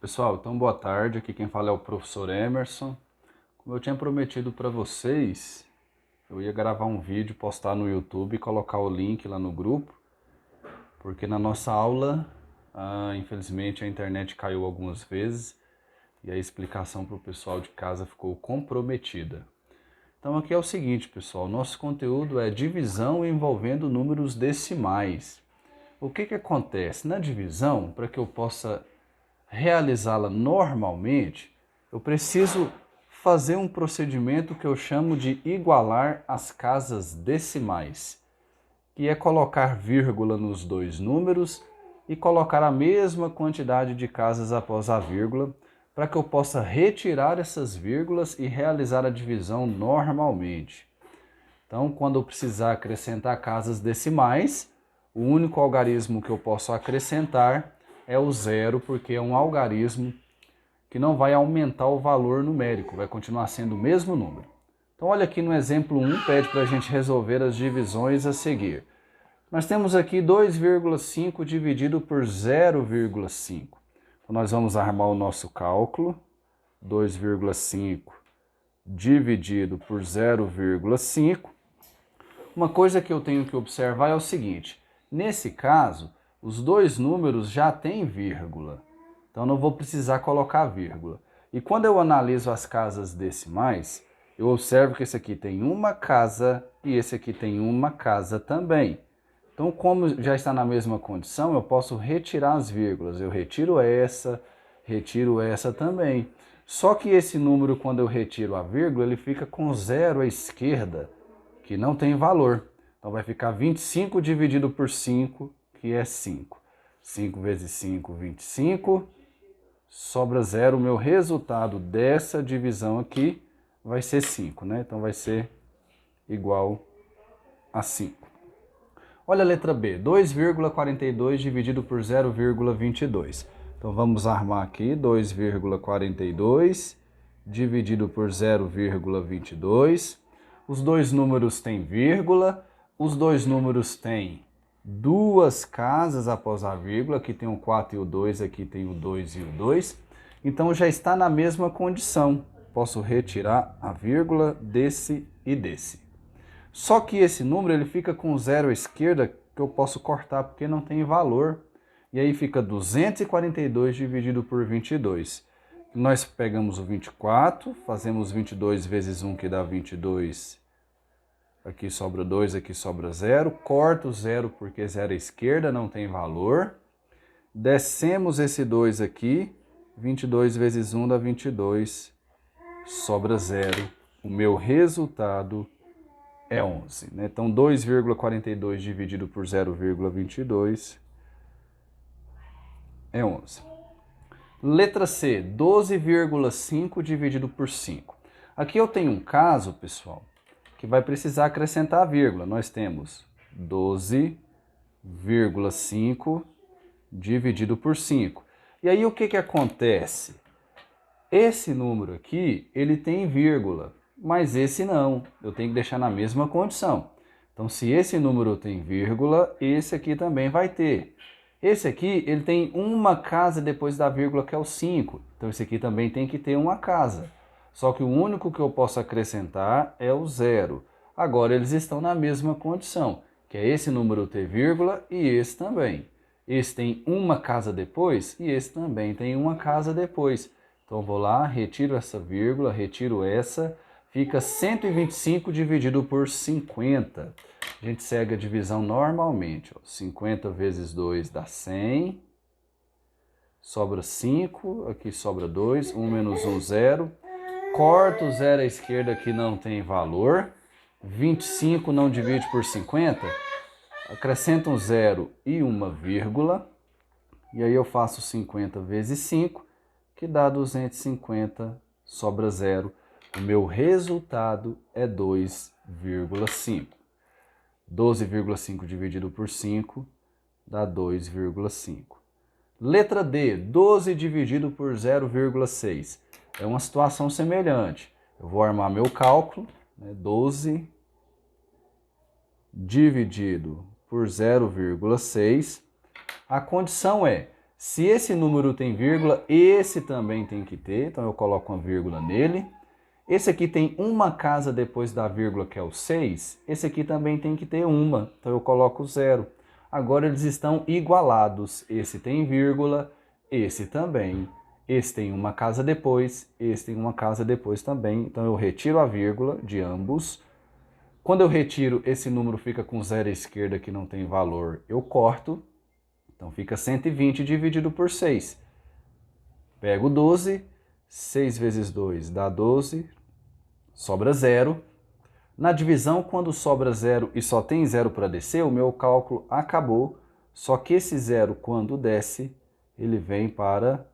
Pessoal, então boa tarde, aqui quem fala é o professor Emerson. Como eu tinha prometido para vocês, eu ia gravar um vídeo, postar no YouTube e colocar o link lá no grupo, porque na nossa aula, infelizmente a internet caiu algumas vezes e a explicação para o pessoal de casa ficou comprometida. Então aqui é o seguinte, pessoal, nosso conteúdo é divisão envolvendo números decimais. O que acontece? Na divisão, para que eu possa realizá-la normalmente, eu preciso fazer um procedimento que eu chamo de igualar as casas decimais, que é colocar vírgula nos dois números e colocar a mesma quantidade de casas após a vírgula, para que eu possa retirar essas vírgulas e realizar a divisão normalmente. Então, quando eu precisar acrescentar casas decimais, o único algarismo que eu posso acrescentar é o zero, porque é um algarismo que não vai aumentar o valor numérico, vai continuar sendo o mesmo número. Então olha aqui no exemplo 1, pede para a gente resolver as divisões a seguir. Nós temos aqui 2,5 dividido por 0,5. Então nós vamos armar o nosso cálculo. 2,5 dividido por 0,5. Uma coisa que eu tenho que observar é o seguinte: nesse caso, os dois números já têm vírgula, então não vou precisar colocar vírgula. E quando eu analiso as casas decimais, eu observo que esse aqui tem uma casa e esse aqui tem uma casa também. Então, como já está na mesma condição, eu posso retirar as vírgulas. Eu retiro essa também. Só que esse número, quando eu retiro a vírgula, ele fica com zero à esquerda, que não tem valor. Então vai ficar 25 dividido por 5, que é 5. 5 vezes 5, 25. Sobra zero. O meu resultado dessa divisão aqui vai ser 5, né? Então vai ser igual a 5. Olha a letra B, 2,42 dividido por 0,22. Então vamos armar aqui, 2,42 dividido por 0,22. Os dois números têm vírgula, os dois números têm duas casas após a vírgula, aqui tem o 4 e o 2, aqui tem o 2 e o 2. Então já está na mesma condição. Posso retirar a vírgula desse e desse. Só que esse número ele fica com zero à esquerda, que eu posso cortar porque não tem valor. E aí fica 242 dividido por 22. Nós pegamos o 24, fazemos 22 vezes 1, que dá 22. Aqui sobra 2, aqui sobra 0. Corto o 0 porque 0 à esquerda não tem valor. Descemos esse 2 aqui. 22 vezes 1 dá 22. Sobra 0. O meu resultado é 11. Né? Então, 2,42 dividido por 0,22 é 11. Letra C, 12,5 dividido por 5. Aqui eu tenho um caso, pessoal, que vai precisar acrescentar a vírgula. Nós temos 12,5 dividido por 5. E aí o que acontece? Esse número aqui, ele tem vírgula, mas esse não. Eu tenho que deixar na mesma condição. Então, se esse número tem vírgula, esse aqui também vai ter. Esse aqui, ele tem uma casa depois da vírgula, que é o 5. Então, esse aqui também tem que ter uma casa. Só que o único que eu posso acrescentar é o 0. Agora, eles estão na mesma condição, que é esse número ter vírgula e esse também. Esse tem uma casa depois e esse também tem uma casa depois. Então, vou lá, retiro essa vírgula, retiro essa, fica 125 dividido por 50. A gente segue a divisão normalmente. 50 vezes 2 dá 100. Sobra 5, aqui sobra 2, 1 menos 1, 0. Corto o 0 à esquerda, que não tem valor. 25 não divide por 50. Acrescento um 0 e uma vírgula. E aí eu faço 50 vezes 5. Que dá 250, sobra 0. O meu resultado é 2,5. 12,5 dividido por 5 dá 2,5. Letra D, 12 dividido por 0,6. É uma situação semelhante. Eu vou armar meu cálculo, né? 12 dividido por 0,6. A condição é, Se esse número tem vírgula, esse também tem que ter, então eu coloco uma vírgula nele. Esse aqui tem uma casa depois da vírgula, que é o 6. Esse aqui também tem que ter uma, então eu coloco 0. Agora eles estão igualados. Esse tem vírgula, esse também. Esse tem uma casa depois, esse tem uma casa depois também. Então eu retiro a vírgula de ambos. Quando eu retiro, esse número fica com 0 à esquerda que não tem valor, eu corto. Então fica 120 dividido por 6. Pego 12, 6 vezes 2 dá 12, sobra 0. Na divisão, quando sobra 0 e só tem 0 para descer, o meu cálculo acabou. Só que esse 0, quando desce, ele vem para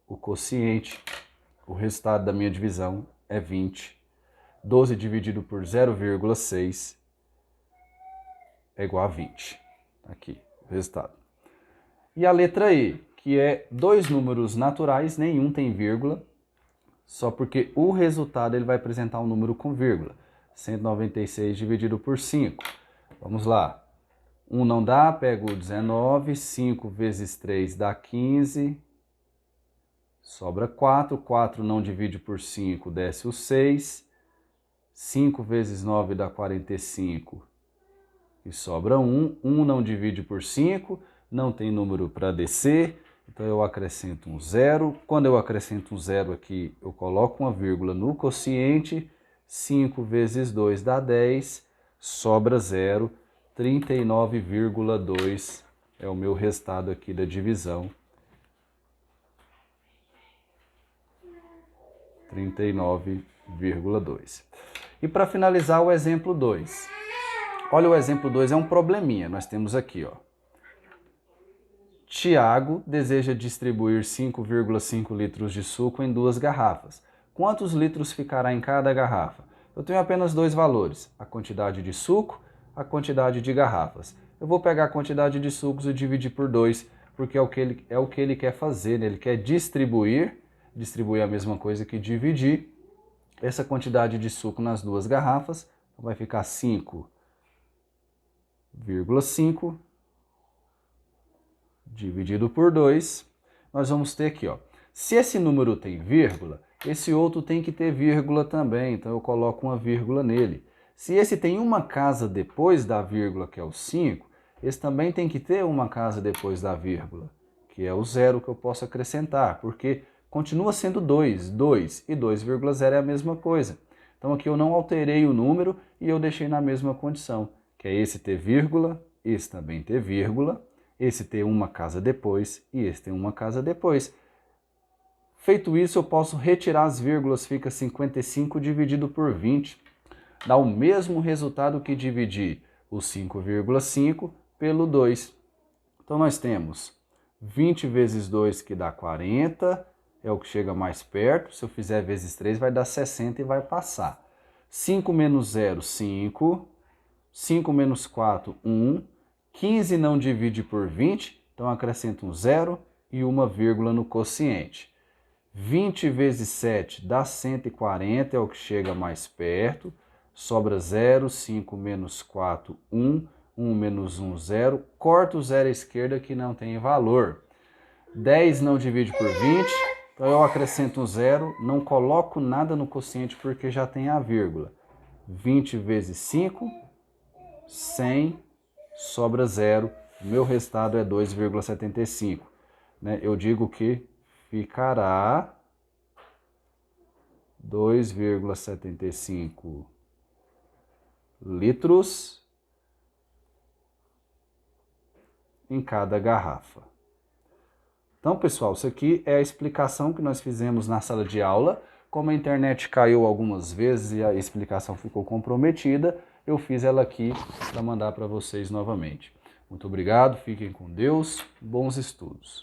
o quociente. O resultado da minha divisão é 20. 12 dividido por 0,6 é igual a 20. Aqui, o resultado. E a letra E, que é dois números naturais, nenhum tem vírgula, só porque o resultado ele vai apresentar um número com vírgula. 196 dividido por 5. Vamos lá. 1 não dá, pego o 19, 5 vezes 3 dá 15, sobra 4, 4 não divide por 5, desce o 6, 5 vezes 9 dá 45 e sobra 1, 1 não divide por 5, não tem número para descer, então eu acrescento um 0. Quando eu acrescento um 0 aqui, eu coloco uma vírgula no quociente. 5 vezes 2 dá 10, sobra 0. 39,2 é o meu resultado aqui da divisão. 39,2. E para finalizar o exemplo 2. Olha, o exemplo 2 é um probleminha. Nós temos aqui, ó. Tiago deseja distribuir 5,5 litros de suco em 2 garrafas. Quantos litros ficará em cada garrafa? Eu tenho apenas dois valores, a quantidade de suco, a quantidade de garrafas. Eu vou pegar a quantidade de sucos e dividir por 2, porque é o que ele quer fazer, né? Ele quer distribuir a mesma coisa que dividir. Essa quantidade de suco nas 2 garrafas vai ficar 5,5 dividido por 2, nós vamos ter aqui, ó. Se esse número tem vírgula, esse outro tem que ter vírgula também, então eu coloco uma vírgula nele. Se esse tem uma casa depois da vírgula, que é o 5, esse também tem que ter uma casa depois da vírgula, que é o 0 que eu posso acrescentar, porque continua sendo 2, 2 e 2,0 é a mesma coisa. Então aqui eu não alterei o número e eu deixei na mesma condição, que é esse ter vírgula, esse também ter vírgula, esse tem uma casa depois e esse tem uma casa depois. Feito isso, eu posso retirar as vírgulas, fica 55 dividido por 20. Dá o mesmo resultado que dividir o 5,5 pelo 2. Então nós temos 20 vezes 2 que dá 40, é o que chega mais perto. Se eu fizer vezes 3 vai dar 60 e vai passar. 5 menos 0, 5. 5 menos 4, 1. 15 não divide por 20, então acrescento um 0 e uma vírgula no quociente. 20 vezes 7 dá 140, é o que chega mais perto. Sobra 0, 5 menos 4, 1. 1 menos 1, 0. Corto o 0 à esquerda que não tem valor. 10 não divide por 20, então eu acrescento um 0. Não coloco nada no quociente porque já tem a vírgula. 20 vezes 5, 100. Sobra 0, o meu resultado é 2,75. Eu digo que ficará 2,75 litros em cada garrafa. Então, pessoal, isso aqui é a explicação que nós fizemos na sala de aula. Como a internet caiu algumas vezes e a explicação ficou comprometida, eu fiz ela aqui para mandar para vocês novamente. Muito obrigado, fiquem com Deus, bons estudos.